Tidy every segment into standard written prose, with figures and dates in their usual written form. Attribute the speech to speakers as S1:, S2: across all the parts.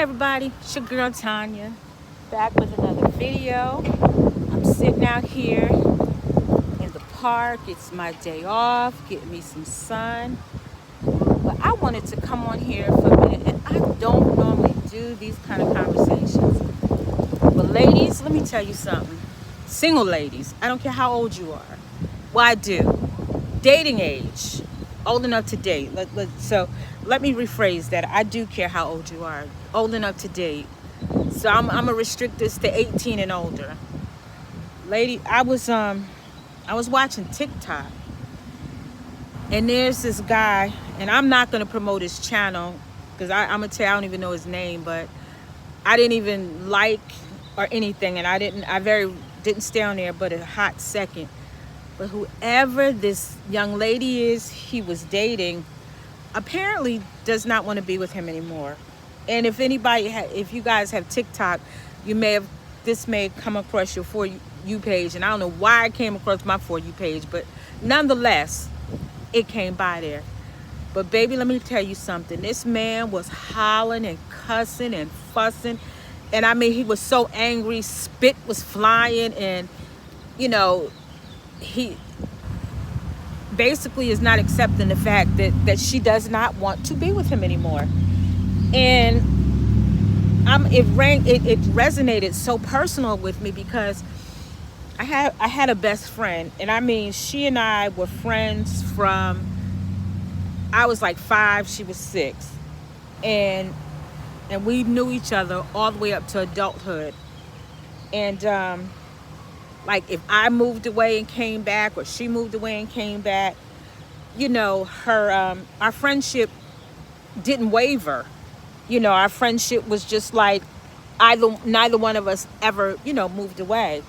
S1: Everybody, it's your girl Tanya, back with another video. I'm sitting out here in the park. It's my day off, getting me some sun. But I wanted to come on here for a minute, and I don't normally do these kind of conversations. But ladies, let me tell you something. Single ladies, I don't care how old you are. Well, I do. Dating age, old enough to date. So let me rephrase that. I do care how old you are. Old enough to date. So I'm gonna restrict this to 18 and older. Lady, I was watching TikTok, and there's this guy, and I'm not gonna promote his channel because I'm gonna tell you I don't even know his name, but I didn't even like or anything, and I didn't stay on there but a hot second. But whoever this young lady is he was dating apparently does not want to be with him anymore. And if if you guys have TikTok, this may come across your For You page, and I don't know why it came across my For You page, but nonetheless, it came by there. But baby, let me tell you something. This man was hollering and cussing and fussing, and I mean, he was so angry, spit was flying, and he basically is not accepting the fact that she does not want to be with him anymore. And it resonated so personal with me because I had a best friend, and I mean, she and I were friends from I was like 5, she was 6, and we knew each other all the way up to adulthood. And like, if I moved away and came back, or she moved away and came back, our friendship didn't waver. Our friendship was just like neither one of us ever, moved away.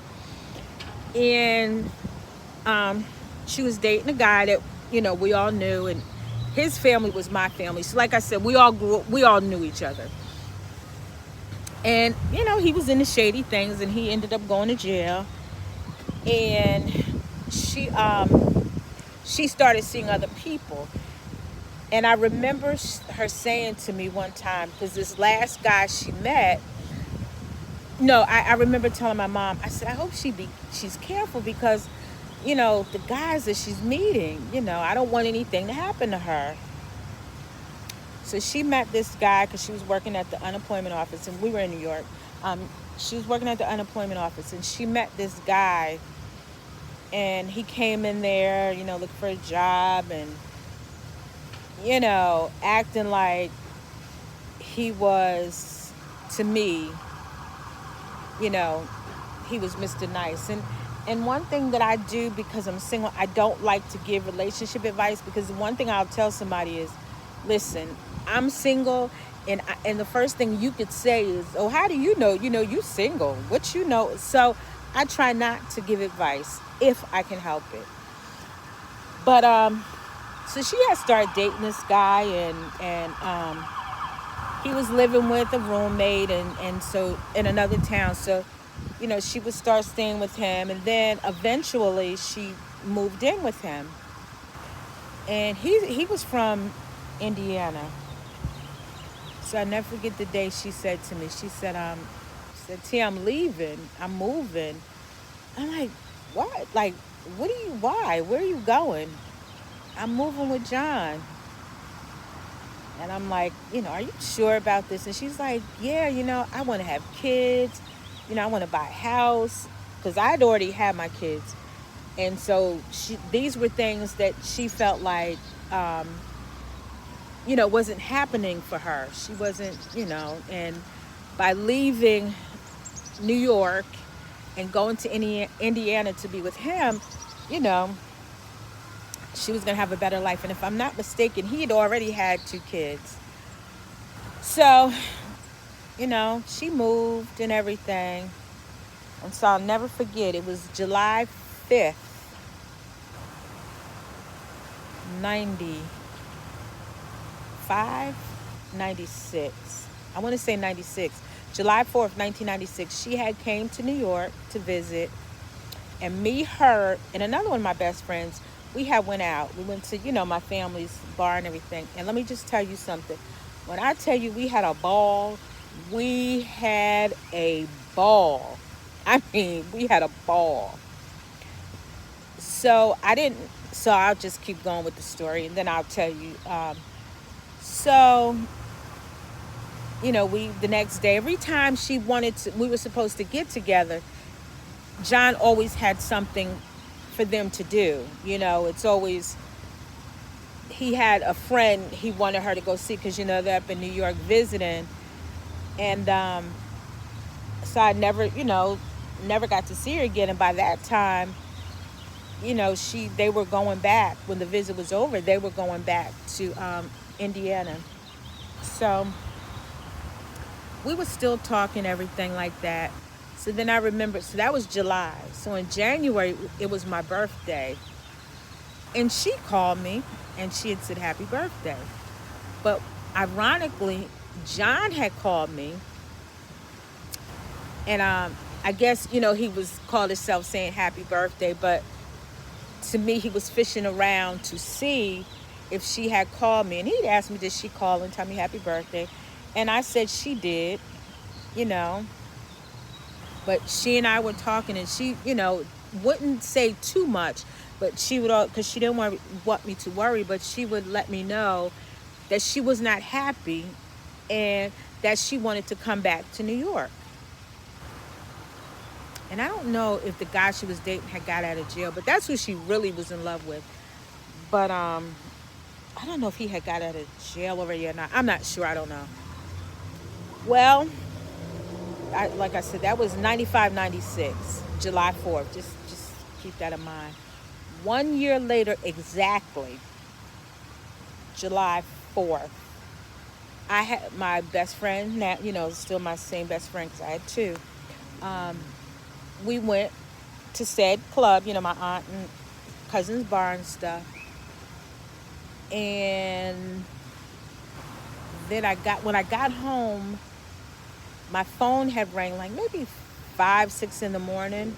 S1: And she was dating a guy that, we all knew, and his family was my family. So like I said, we all knew each other. And, he was into shady things, and he ended up going to jail. And she started seeing other people. And I remember her saying to me one time, because this last guy she met, I remember telling my mom, I said, I hope she's careful, because the guys that she's meeting, I don't want anything to happen to her. So she met this guy because she was working at the unemployment office, and we were in New York. She was working at the unemployment office, and she met this guy, and he came in there, looking for a job, and acting like he was, to me, he was Mr. Nice. And one thing that I do, because I'm single, I don't like to give relationship advice, because the one thing I'll tell somebody is, listen, I'm single, and the first thing you could say is, oh, how do you know? You single. What you know? So I try not to give advice if I can help it. But so she had started dating this guy, and he was living with a roommate, and so in another town. So she would start staying with him, and then eventually she moved in with him. And he was from Indiana. So I never forget the day she said to me, she said, T, I'm leaving, I'm moving. I'm like, what? Like, why? Where are you going? I'm moving with John. And I'm like, are you sure about this? And she's like, yeah, I want to have kids. I want to buy a house, because I'd already had my kids. And so these were things that she felt like, wasn't happening for her. She wasn't, and by leaving New York and going to Indiana to be with him, she was going to have a better life. And if I'm not mistaken, he had already had 2 kids. So, she moved and everything. And so I'll never forget, it was July 5th, 96. I want to say 96. July 4th, 1996. She had came to New York to visit. And me, her, and another one of my best friends, we had went out. We went to, my family's bar and everything. And let me just tell you something. When I tell you we had a ball, We had a ball. I mean, we had a ball. So I didn't. So I'll just keep going with the story, and then I'll tell you. So we the next day, every time she wanted to, we were supposed to get together. John always had something for them to do. It's always he had a friend he wanted her to go see because they're up in New York visiting, and so I never got to see her again. And by that time, they were going back when the visit was over. They were going back to Indiana. So we were still talking, everything like that. So then I remember, so that was July. So in January, it was my birthday. And she called me and she had said happy birthday. But ironically, John had called me. And I guess, he was called himself saying happy birthday. But to me, he was fishing around to see if she had called me. And he'd asked me, did she call and tell me happy birthday? And I said she did, But she and I were talking, and she, wouldn't say too much. But she would, because she didn't want me to worry, but she would let me know that she was not happy and that she wanted to come back to New York. And I don't know if the guy she was dating had got out of jail, but that's who she really was in love with. But I don't know if he had got out of jail already or not. I'm not sure. I don't know. Well, like I said, that was 95, 96, July 4th. Just keep that in mind. 1 year later, exactly, July 4th, I had my best friend, now, still my same best friend because I had two. We went to said club, my aunt and cousin's bar and stuff. And then when I got home, my phone had rang like maybe 5, 6 in the morning.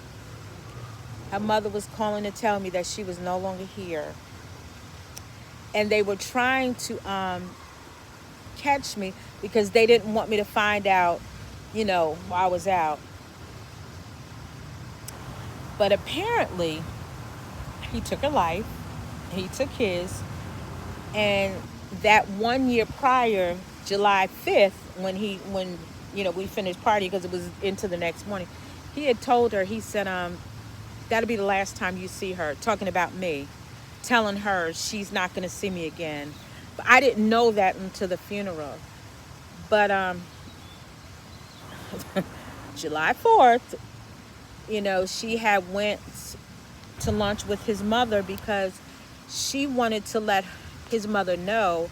S1: Her mother was calling to tell me that she was no longer here. And they were trying to catch me because they didn't want me to find out, while I was out. But apparently, he took her life. He took his. And that 1 year prior, July 5th, when we finished partying because it was into the next morning, he had told her, he said, that'll be the last time you see her, talking about me, telling her she's not going to see me again. But I didn't know that until the funeral. But July 4th, she had went to lunch with his mother because she wanted to let his mother know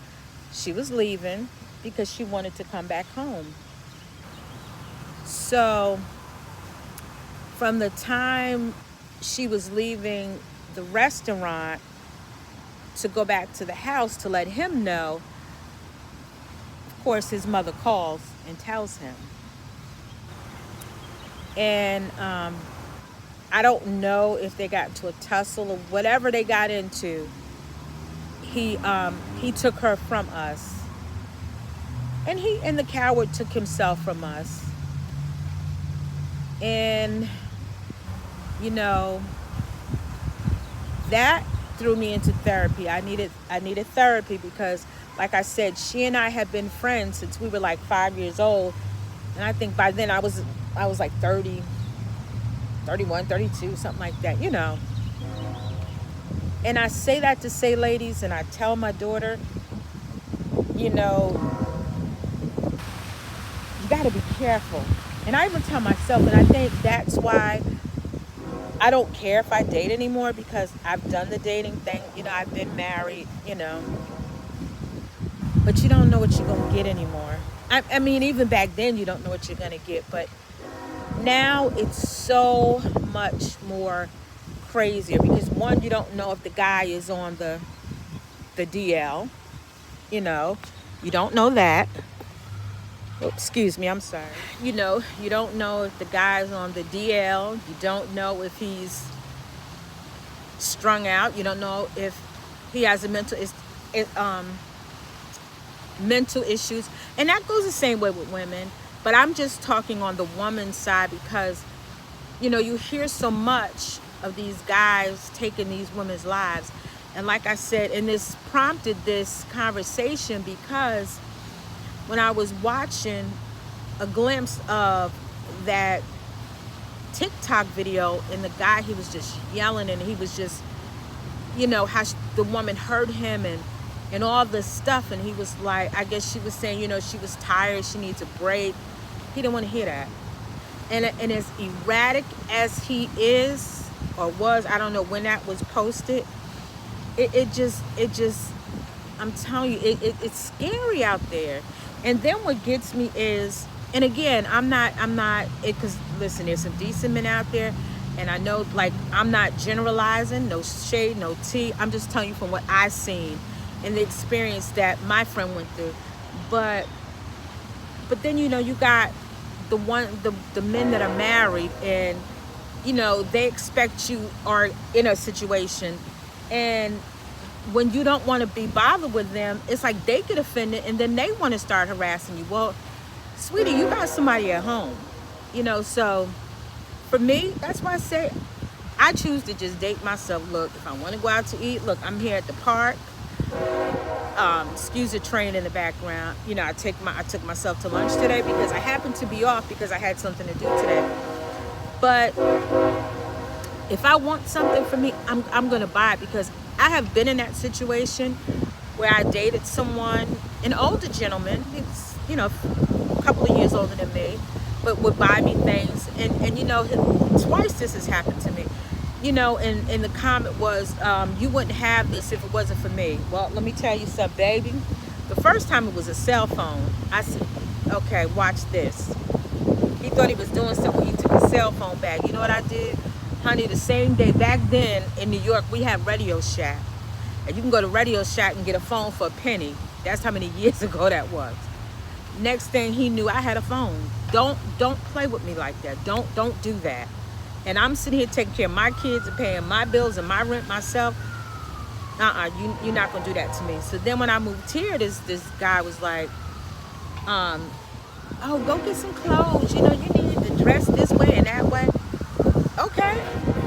S1: she was leaving because she wanted to come back home. So from the time she was leaving the restaurant to go back to the house to let him know, of course, his mother calls and tells him. And I don't know if they got into a tussle or whatever they got into. He took her from us, and the coward took himself from us. And that threw me into therapy. I needed therapy because, like I said, she and I had been friends since we were like 5 years old. And I think by then I was like 30, 31, 32, something like that, And I say that to say, ladies, and I tell my daughter, you got to be careful. And I even tell myself, and I think that's why I don't care if I date anymore, because I've done the dating thing. I've been married, But you don't know what you're going to get anymore. I mean, even back then, you don't know what you're going to get. But now it's so much more crazier because, one, you don't know if the guy is on the DL. You don't know that. Oh, excuse me, I'm sorry. You don't know if the guy's on the DL. You don't know if he's strung out. You don't know if he has a mental issues. And that goes the same way with women. But I'm just talking on the woman's side because, you know, you hear so much of these guys taking these women's lives. And like I said, and this prompted this conversation because when I was watching a glimpse of that TikTok video, and the guy, he was just yelling, and he was just, you know, how the woman hurt him and all this stuff. And he was like, I guess she was saying, you know, she was tired, she needs a break. He didn't want to hear that. And as erratic as he is or was, I don't know when that was posted, it just I'm telling you, it's scary out there. And then what gets me is, and again, I'm not it, because listen, there's some decent men out there, and I know, like, I'm not generalizing, no shade, no tea. I'm just telling you from what I've seen and the experience that my friend went through. But then, you know, you got the men that are married, and you know, they expect you are in a situation, and when you don't want to be bothered with them, it's like they get offended and then they want to start harassing you. Well, sweetie, you got somebody at home, you know. So for me, that's why I say I choose to just date myself. Look, if I want to go out to eat, look, I'm here at the park. Excuse the train in the background. You know, I took myself to lunch today because I happened to be off because I had something to do today. But if I want something for me, I'm gonna buy it, because I have been in that situation where I dated someone, an older gentleman. He's, you know, a couple of years older than me, but would buy me things. And you know, twice this has happened to me. You know, and the comment was, you wouldn't have this if it wasn't for me. Well, let me tell you something, baby. The first time it was a cell phone. I said, okay, watch this. He thought he was doing something. He took his cell phone back. You know what I did? Honey, the same day, back then in New York, we had Radio Shack. And you can go to Radio Shack and get a phone for a penny. That's how many years ago that was. Next thing he knew, I had a phone. Don't play with me like that. Don't do that. And I'm sitting here taking care of my kids and paying my bills and my rent myself. You're not gonna do that to me. So then when I moved here, this guy was like, oh, go get some clothes. You know, you need to dress this way and that way. Okay,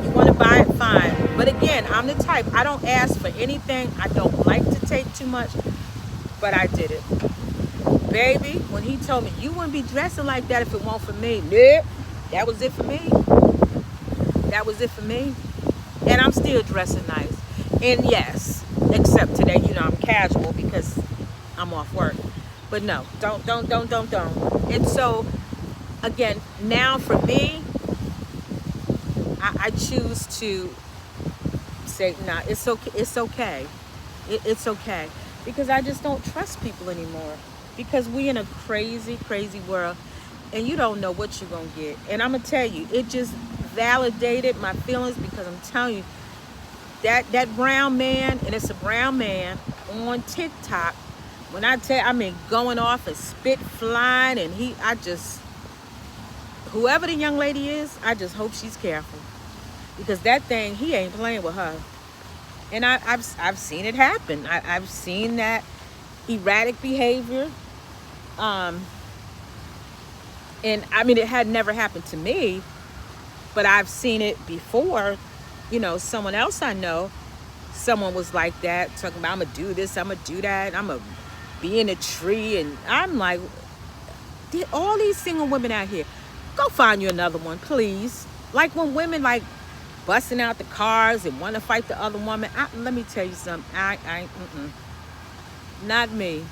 S1: you want to buy it, fine. But again, I'm the type, I don't ask for anything. I don't like to take too much, but I did it. Baby, when he told me, you wouldn't be dressing like that if it weren't for me. Nope, that was it for me. That was it for me. And I'm still dressing nice. And yes, except today, you know, I'm casual because I'm off work. But no, don't. And so, again, now for me, I choose to say, nah, it's okay. It's okay. It's okay. Because I just don't trust people anymore. Because we in a crazy, crazy world, and you don't know what you're going to get. And I'm going to tell you, it just validated my feelings, because I'm telling you, that brown man, and it's a brown man on TikTok, when I tell you, I mean, going off and spit flying, and whoever the young lady is, I just hope she's careful, because that thing, he ain't playing with her. And I've seen it happen. I've seen that erratic behavior. And I mean, it had never happened to me, but I've seen it before. You know, someone else I know, someone was like that, talking about, I'm gonna do this, I'm gonna do that, I'm gonna be in a tree. And I'm like, all these single women out here, go find you another one, please. Like when women like busting out the cars and want to fight the other woman, let me tell you something, not me.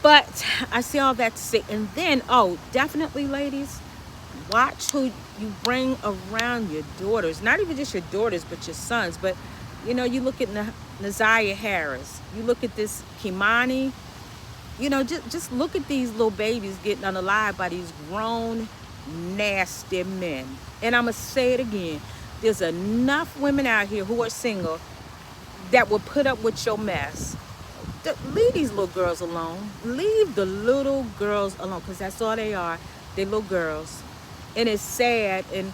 S1: But I see all that to say. And then, oh, definitely, ladies, watch who you bring around your daughters. Not even just your daughters, but your sons. But, you know, you look at Nazaria Harris. You look at this Kimani. You know, just look at these little babies getting unalive by these grown, nasty men. And I'm going to say it again. There's enough women out here who are single that will put up with your mess. Leave these little girls alone. Leave the little girls alone, because that's all they are. They're little girls. And it's sad. And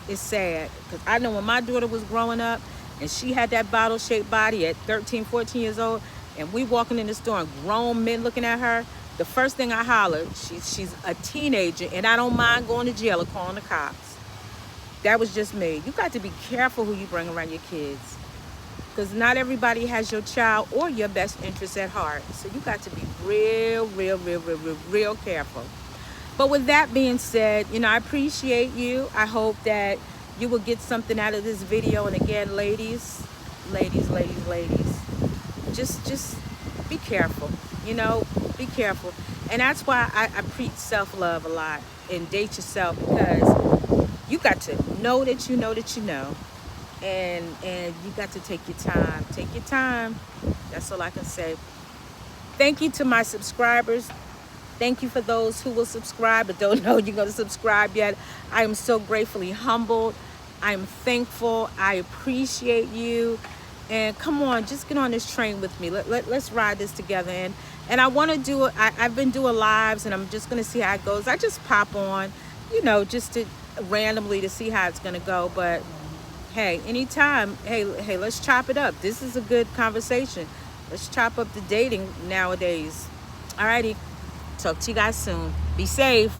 S1: it's sad. Because I know when my daughter was growing up and she had that bottle-shaped body at 13, 14 years old, and we walking in the store and grown men looking at her, the first thing I holler, she's a teenager, and I don't mind going to jail or calling the cops. That was just me. You got to be careful who you bring around your kids, because not everybody has your child or your best interest at heart. So you got to be real careful. But with that being said, I appreciate you. I hope that you will get something out of this video. And again, ladies, just be careful, be careful. And that's why I preach self-love a lot and date yourself, because you got to know that you know that you know. And you got to take your time. Take your time. That's all I can say. Thank you to my subscribers. Thank you for those who will subscribe but don't know you're going to subscribe yet. I am so gratefully humbled. I'm thankful. I appreciate you. And come on, just get on this train with me. Let's ride this together. And I want to do it. I've been doing lives, and I'm just going to see how it goes. I just pop on, just to randomly to see how it's going to go. But hey, anytime, hey, let's chop it up. This is a good conversation. Let's chop up the dating nowadays. Alrighty, talk to you guys soon. Be safe.